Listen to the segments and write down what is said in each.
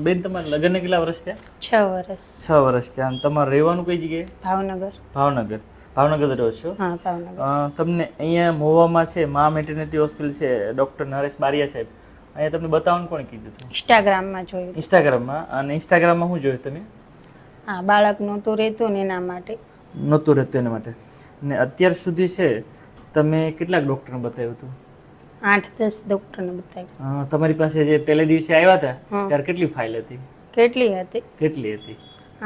બેન તમારા લગ્નને કેટલા વર્ષ થયા? 6 વર્ષ. 6 વર્ષ થયા. અને તમારે રહેવાનું કઈ જગ્યાએ? ભાવનગર. ભાવનગર રહો છો? હા, ભાવનગર. તમને અહીંયા મહુવામાં છે મા મેટર્નિટી હોસ્પિટલ છે, ડૉક્ટર નરેશ બારિયા સાહેબ, અહીંયા તમને બતાવવાનું કોણે કીધું હતું? ઇન્સ્ટાગ્રામમાં જોયું. ઇન્સ્ટાગ્રામમાં. અને ઇન્સ્ટાગ્રામમાં શું જોયું તમે? હા, બાળક નહોતું રહેતું ને એના માટે. નહોતું રહેતું એના માટે. ને અત્યાર સુધી છે તમે કેટલાક ડૉક્ટરને બતાવ્યું હતું? 8-10 ડૉક્ટરને બતાવ્યું. તમારી પાસે જે પહેલે દિવસે આવ્યા હતા ત્યારે કેટલી ફાઇલ હતી? કેટલી હતી?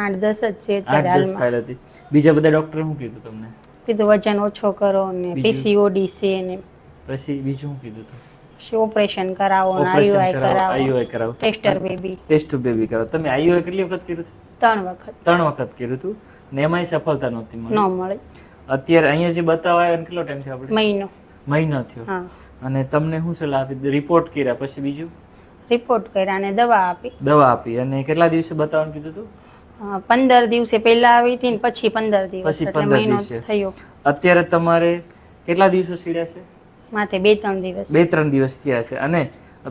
8-10 જ છે અત્યારે 8-10 હાલમાં. ફાઇલ હતી. બીજા બધા ડૉક્ટરે શું કીધું તમને? કીધું વજન ઓછો કરો ને પીસીઓડી છે ને પછી બીજું શું કીધું હતું? ઓપરેશન કરાવો ને આઈયુઆઈ કરાવો. આઈયુઆઈ કરાવો. ટેસ્ટ બેબી કરાવો. તમે આઈયુઆઈ કેટલી વખત કર્યું હતું? 3 વખત. 3 વખત કર્યું હતું ને એમાંય સફળતા નહોતી મળી. ન મળે. અત્યારે અહીંયા જે બતાવવા આવ્યા કેટલો ટાઈમ થયો આપણે? મહિનો થયો. હા. અને તમને શું સલાહ આપી? રિપોર્ટ કર્યા પછી બીજું? રિપોર્ટ કર્યા અને દવા આપી. અને કેટલા દિવસે બતાવવાનું કીધું હતું? 15 દિવસે પહેલા આવી હતી ને પછી 15 દિવસ એટલે મહિનો થયો. અત્યારે તમારે કેટલા દિવસો સીડ્યા છે? માથે 2-3 દિવસ. 2-3 દિવસ થયા છે. અને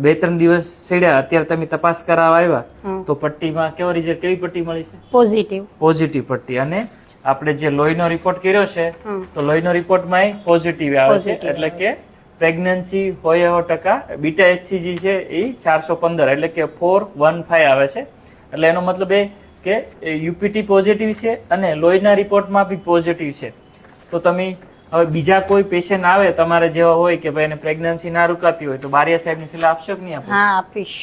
2-3 દિવસ સીડ્યા અત્યારે તમે તપાસ કરાવવા આવ્યા તો પટ્ટીમાં કેવો રિઝલ્ટ, કેવી પટ્ટી મળી છે? પોઝિટિવ પટ્ટી. અને આપણે જે લોહીનો રિપોર્ટ કર્યો છે તો લોહીનો રિપોર્ટમાં પોઝિટિવ આવે છે, એટલે કે પ્રેગ્નન્સી હોય 100%. બીટા HCG છે એ 415 એટલે કે 415 આવે છે. એટલે એનો મતલબ એ કે યુપીટી પોઝિટિવ છે અને લોહીના રિપોર્ટમાં બી પોઝિટિવ છે. તો તમે હવે બીજા કોઈ પેશન્ટ આવે તમારે જેવા હોય કે ભાઈ એને પ્રેગ્નન્સી ના રૂકાતી હોય તો બારિયા સાહેબની સલાહ આપશો કે નહીં આપો? હા, આપીશ.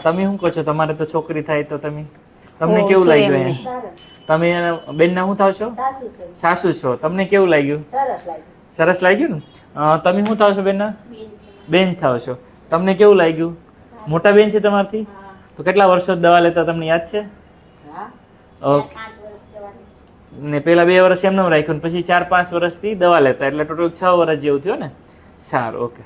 તમે શું કહો છો? તમારે તો છોકરી થાય તો તમને કેવું લાગ્યું? તમે બેનના શું થાવ છો? સાસુ છો. તમને કેવું લાગ્યું? સરસ લાગ્યું ને? તમે શું થાવ છો બેનના? બેન થાવ છો. તમને કેવું લાગ્યું? મોટા બેન છે તમારથી? તો કેટલા વર્ષો દવા લેતા તમને યાદ છે? ઓકે. ને પેલા 2 વર્ષ એમને રાખ્યું પછી 4-5 વર્ષથી દવા લેતા એટલે ટોટલ 6 વર્ષ જેવું થયું ને? સારું, ઓકે.